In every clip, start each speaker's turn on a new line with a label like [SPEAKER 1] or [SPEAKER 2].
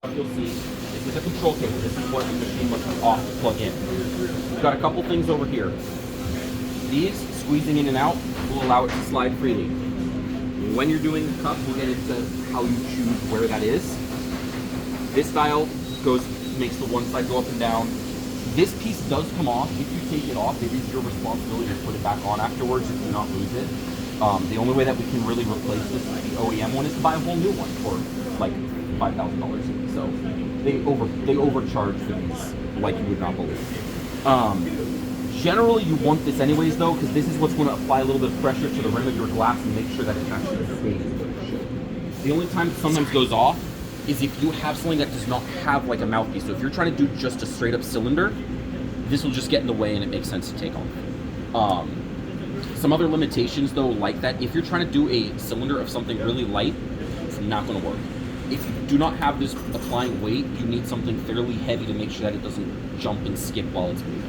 [SPEAKER 1] You'll see this is a control cable. This is what the machine must be off to plug in. We've got a couple things over here. These squeezing in and out will allow it to slide freely. When you're doing the cup, we'll get into how you choose where that is. This dial makes the one side go up and down. This piece does come off. If you take it off, it is your responsibility to put it back on afterwards if you do not lose it. The only way that we can really replace this with the OEM one is to buy a whole new one for like $5,000. So they overcharge for these like you would not believe. Generally, you want this anyways though, because this is what's going to apply a little bit of pressure to the rim of your glass and make sure that it actually stays where it should. The only time it sometimes goes off is if you have something that does not have like a mouthpiece. So if you're trying to do just a straight up cylinder, this will just get in the way and it makes sense to take off. Some other limitations though, like that, if you're trying to do a cylinder of something really light, it's not going to work. If you do not have this applying weight, you need something fairly heavy to make sure that it doesn't jump and skip while it's moving.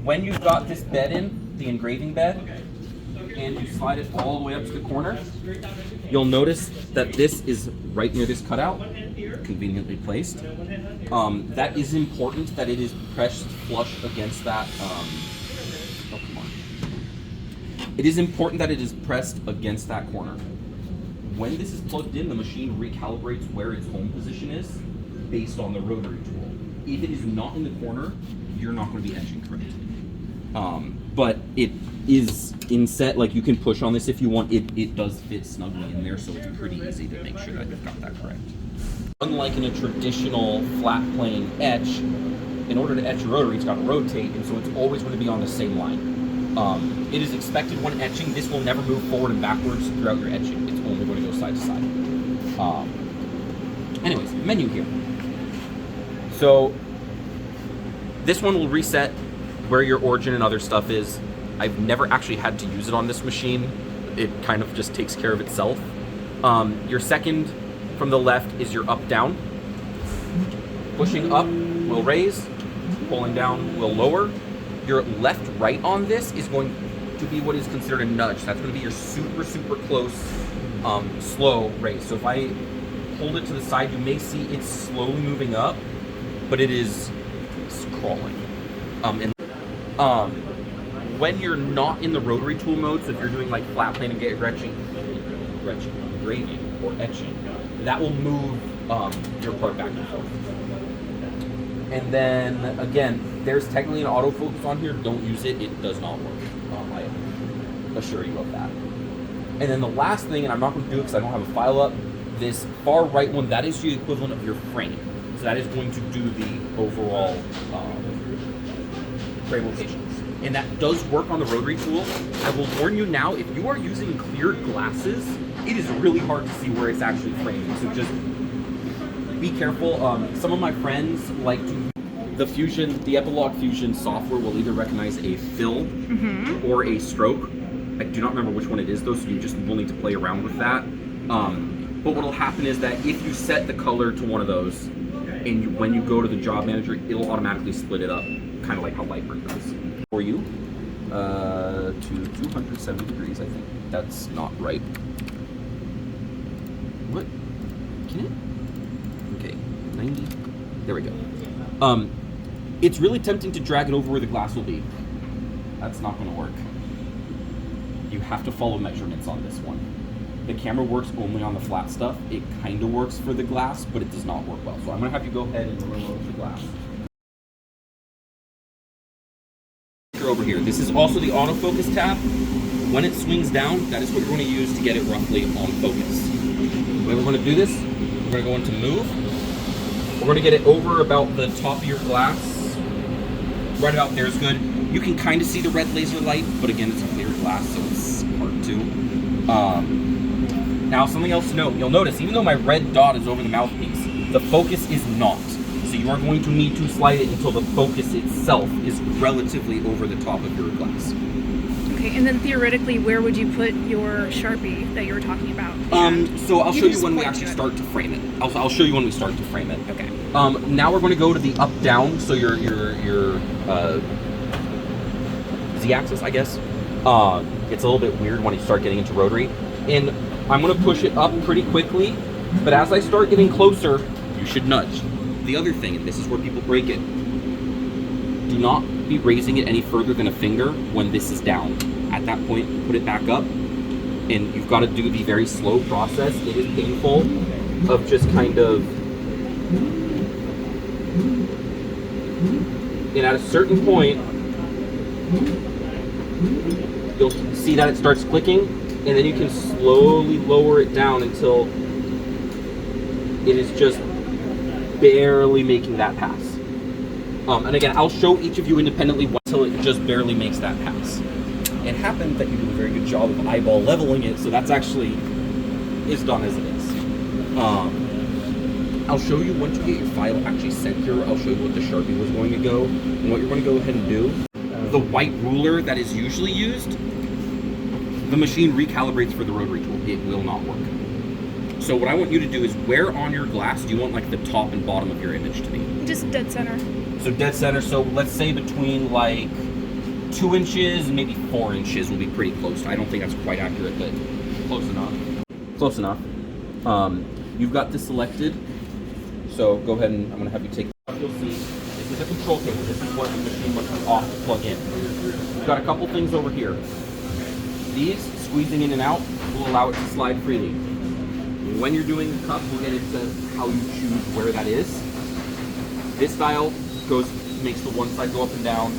[SPEAKER 1] When you've got this bed in, the engraving bed, and you slide it all the way up to the corner, you'll notice that this is right near this cutout, conveniently placed. That is important that it is pressed flush against that. It is important that it is pressed against that corner. When this is plugged in, the machine recalibrates where its home position is based on the rotary tool. If it is not in the corner, you're not going to be etching correctly. But it is inset, like you can push on this if you want. It does fit snugly in there, so it's pretty easy to make sure that you've got that correct. Unlike in a traditional flat plane etch, in order to etch a rotary, it's got to rotate, and so it's always going to be on the same line. It is expected when etching, this will never move forward and backwards throughout your etching. It's only going to go side to side. Anyways, menu here. So this one will reset where your origin and other stuff is. I've never actually had to use it on this machine. It kind of just takes care of itself. Your second from the left is your up-down. Pushing up will raise, pulling down will lower. Your left-right on this is going to be what is considered a nudge. That's going to be your super, super close, slow raise. So if I hold it to the side, you may see it's slowly moving up, but it's crawling. When you're not in the rotary tool mode, so if you're doing like flat plane and engraving or etching, that will move your part back and forth. And then again, there's technically an autofocus on here. Don't use it. It does not work. I assure you of that. And then the last thing, and I'm not going to do it because I don't have a file up, this far right one, that is the equivalent of your frame. So that is going to do the overall frame locations. And that does work on the rotary tool. I will warn you now, if you are using clear glasses, it is really hard to see where it's actually framing. So just be careful. Some of my friends like to the Epilog Fusion software will either recognize a fill or a stroke. I do not remember which one it is though, so you just will need to play around with that. But what will happen is that if you set the color to one of those, and when you go to the job manager, it'll automatically split it up, kind of like how Lightburn does. For you, to 270 degrees, I think. That's not right. What? Can it? Okay, 90. There we go. It's really tempting to drag it over where the glass will be. That's not going to work. You have to follow measurements on this one. The camera works only on the flat stuff. It kind of works for the glass, but it does not work well. So I'm going to have you go ahead and remove the glass. Over here. This is also the autofocus tab. When it swings down, that is what you're going to use to get it roughly on focus. The way we're going to do this, we're going to go into move. We're going to get it over about the top of your glass. Right about there is good. You can kind of see the red laser light, but again, it's a clear glass, so it's hard to. Now, something else to note. You'll notice, even though my red dot is over the mouthpiece, the focus is not. So you are going to need to slide it until the focus itself is relatively over the top of your glass.
[SPEAKER 2] Okay, and then theoretically, where would you put your Sharpie that you were talking about?
[SPEAKER 1] So I'll show you when we actually start to frame it. I'll show you when we start to frame it.
[SPEAKER 2] Okay.
[SPEAKER 1] Now we're going to go to the up-down, so your Z-axis, I guess. gets a little bit weird when you start getting into rotary. And I'm gonna push it up pretty quickly, but as I start getting closer, you should nudge. The other thing, and this is where people break it, do not be raising it any further than a finger when this is down. At that point, put it back up, and you've got to do the very slow process. It is painful of just kind of, and at a certain point, you'll see that it starts clicking, and then you can slowly lower it down until it is just barely making that pass. And again, I'll show each of you independently until it just barely makes that pass. It happened that you do a very good job of eyeball leveling it, so that's actually is done as it is. I'll show you once you get your file actually sent here, I'll show you what the Sharpie was going to go, and what you're going to go ahead and do. The white ruler that is usually used, the machine recalibrates for the rotary tool. It will not work. So what I want you to do is, where on your glass do you want like the top and bottom of your image to be?
[SPEAKER 2] Just dead center.
[SPEAKER 1] So dead center, so let's say between like 2 inches and maybe 4 inches will be pretty close. I don't think that's quite accurate, but close enough. Close enough. You've got this selected, so go ahead and I'm gonna have you take, you'll see, this is a control cable. This is what the machine must be off to plug in. We've got a couple things over here. These, squeezing in and out, will allow it to slide freely. When you're doing the cup, we'll get into how you choose where that is. This dial makes the one side go up and down.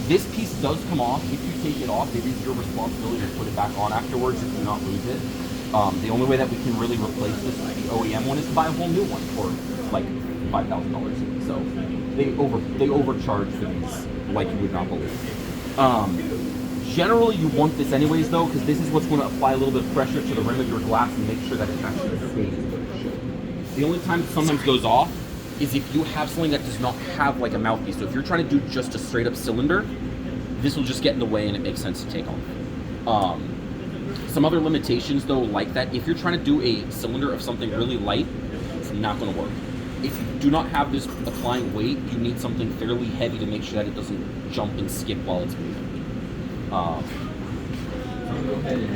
[SPEAKER 1] This piece does come off. If you take it off, it is your responsibility to put it back on afterwards if you do not lose it. The only way that we can really replace this, the OEM one, is to buy a whole new one for like $5,000. So they overcharge for these like you would not believe. Generally, you want this anyways though, because this is what's going to apply a little bit of pressure to the rim of your glass and make sure that it actually stays where it should. The only time it sometimes goes off is if you have something that does not have like a mouthpiece. So if you're trying to do just a straight up cylinder, this will just get in the way and it makes sense to take off. Some other limitations though, like that, if you're trying to do a cylinder of something really light, it's not going to work. If you do not have this applying weight, you need something fairly heavy to make sure that it doesn't jump and skip while it's moving. Go ahead and